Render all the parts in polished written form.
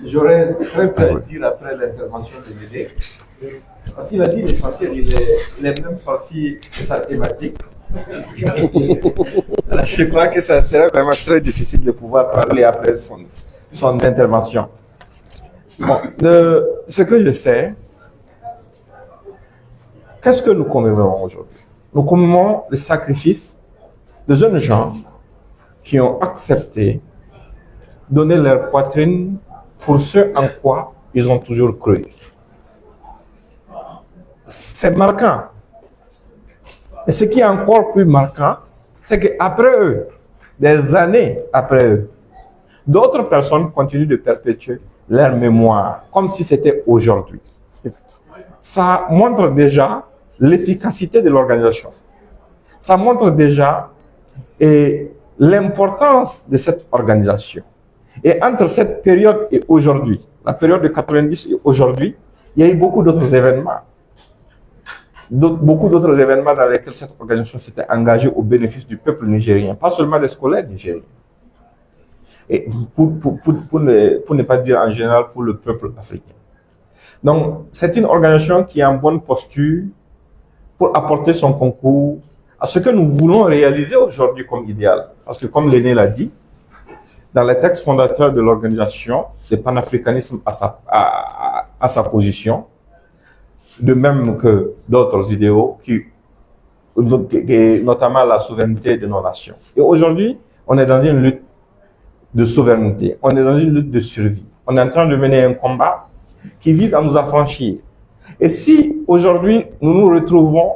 J'aurais très peu à dire après l'intervention de Médé. Parce qu'il a dit l'essentiel, il est même sorti de sa thématique. Alors, je crois que ça serait vraiment très difficile de pouvoir parler après son intervention. Bon, de ce que je sais, qu'est-ce que nous commémorons aujourd'hui? Nous commémorons le sacrifice de jeunes gens qui ont accepté de donner leur poitrine pour ce en quoi ils ont toujours cru. C'est marquant. Et ce qui est encore plus marquant, c'est qu'après eux, des années après eux, d'autres personnes continuent de perpétuer leur mémoire, comme si c'était aujourd'hui. Ça montre déjà l'efficacité de l'organisation. Ça montre déjà l'importance de cette organisation. Et entre cette période et aujourd'hui, la période de 90 et aujourd'hui, il y a eu beaucoup d'autres événements. Beaucoup d'autres événements dans lesquels cette organisation s'était engagée au bénéfice du peuple nigérien, pas seulement des scolaires nigériens. Et pour ne pas dire en général pour le peuple africain. Donc, c'est une organisation qui est en bonne posture pour apporter son concours à ce que nous voulons réaliser aujourd'hui comme idéal. Parce que comme l'aîné l'a dit, dans les textes fondateurs de l'organisation, le panafricanisme a sa position, de même que d'autres idéaux, notamment la souveraineté de nos nations. Et aujourd'hui, on est dans une lutte de souveraineté, on est dans une lutte de survie. On est en train de mener un combat qui vise à nous affranchir. Et si aujourd'hui, nous nous retrouvons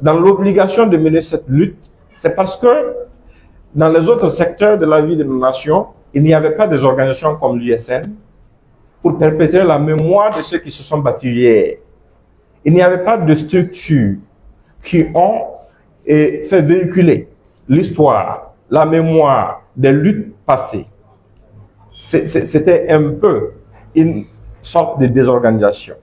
dans l'obligation de mener cette lutte, c'est parce que dans les autres secteurs de la vie de nos nations, il n'y avait pas des organisations comme l'USN pour perpétrer la mémoire de ceux qui se sont battus hier. Il n'y avait pas de structures qui ont fait véhiculer l'histoire, la mémoire des luttes passées. C'était un peu une sorte de désorganisation.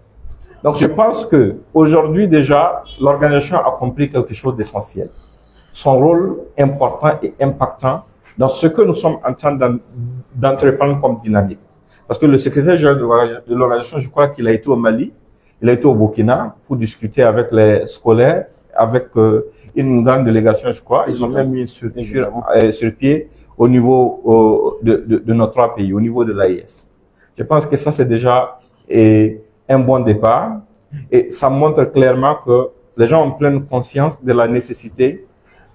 Donc je pense qu'aujourd'hui déjà, l'organisation a compris quelque chose d'essentiel. Son rôle important et impactant dans ce que nous sommes en train d'entreprendre comme dynamique. Parce que le secrétaire général de l'organisation, je crois qu'il a été au Mali, il a été au Burkina pour discuter avec les scolaires, avec une grande délégation, je crois. Ils ont même mis une structure sur pied au niveau de nos trois pays, au niveau de l'AIS. Je pense que ça, c'est déjà un bon départ. Et ça montre clairement que les gens ont pleine conscience de la nécessité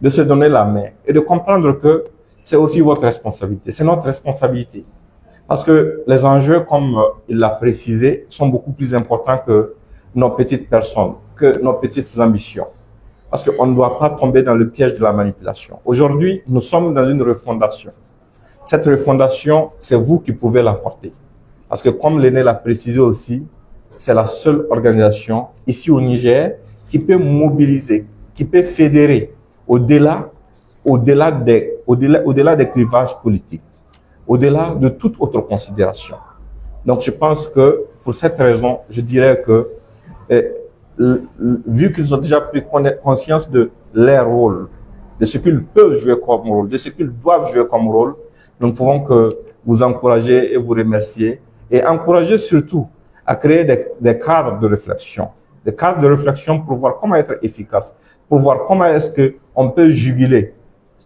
de se donner la main et de comprendre que c'est aussi votre responsabilité, c'est notre responsabilité. Parce que les enjeux, comme il l'a précisé, sont beaucoup plus importants que nos petites personnes, que nos petites ambitions. Parce qu'on ne doit pas tomber dans le piège de la manipulation. Aujourd'hui, nous sommes dans une refondation. Cette refondation, c'est vous qui pouvez l'apporter. Parce que comme l'aîné l'a précisé aussi, c'est la seule organisation ici au Niger qui peut mobiliser, qui peut fédérer au-delà des clivages politiques, au-delà de toute autre considération. Donc je pense que pour cette raison, je dirais que vu qu'ils ont déjà pris conscience de leur rôle, de ce qu'ils peuvent jouer comme rôle, de ce qu'ils doivent jouer comme rôle, nous ne pouvons que vous encourager et vous remercier et encourager surtout à créer des cadres de réflexion. Des cadres de réflexion pour voir comment être efficace, pour voir comment est-ce qu'on peut juguler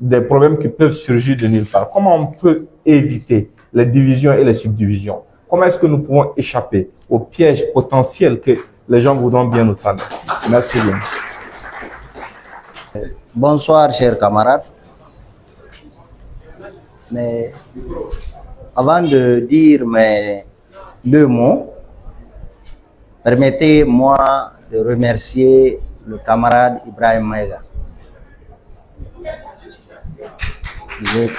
des problèmes qui peuvent surgir de nulle part, comment on peut éviter les divisions et les subdivisions, comment est-ce que nous pouvons échapper aux pièges potentiels que les gens voudront bien nous tendre. Merci bien. Bonsoir, chers camarades. Mais avant de dire mes deux mots, permettez-moi de remercier le camarade Ibrahim Maïga. J'ai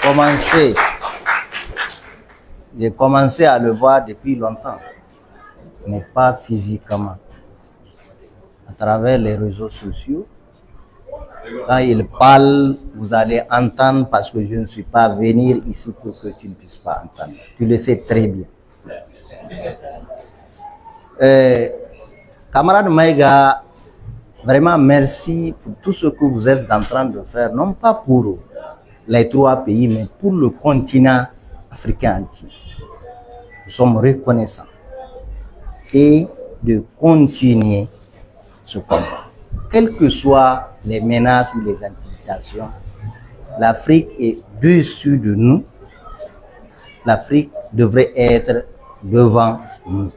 commencé à le voir depuis longtemps, mais pas physiquement. À travers les réseaux sociaux, quand il parle, vous allez entendre parce que je ne suis pas venu ici pour que tu ne puisses pas entendre. Tu le sais très bien. Camarade Maïga, vraiment merci pour tout ce que vous êtes en train de faire, non pas pour les trois pays, mais pour le continent africain entier. nous sommes reconnaissants et de continuer ce combat. Quelles que soient les menaces ou les intimidations, l'Afrique est dessus de nous. L'Afrique devrait être devant nous.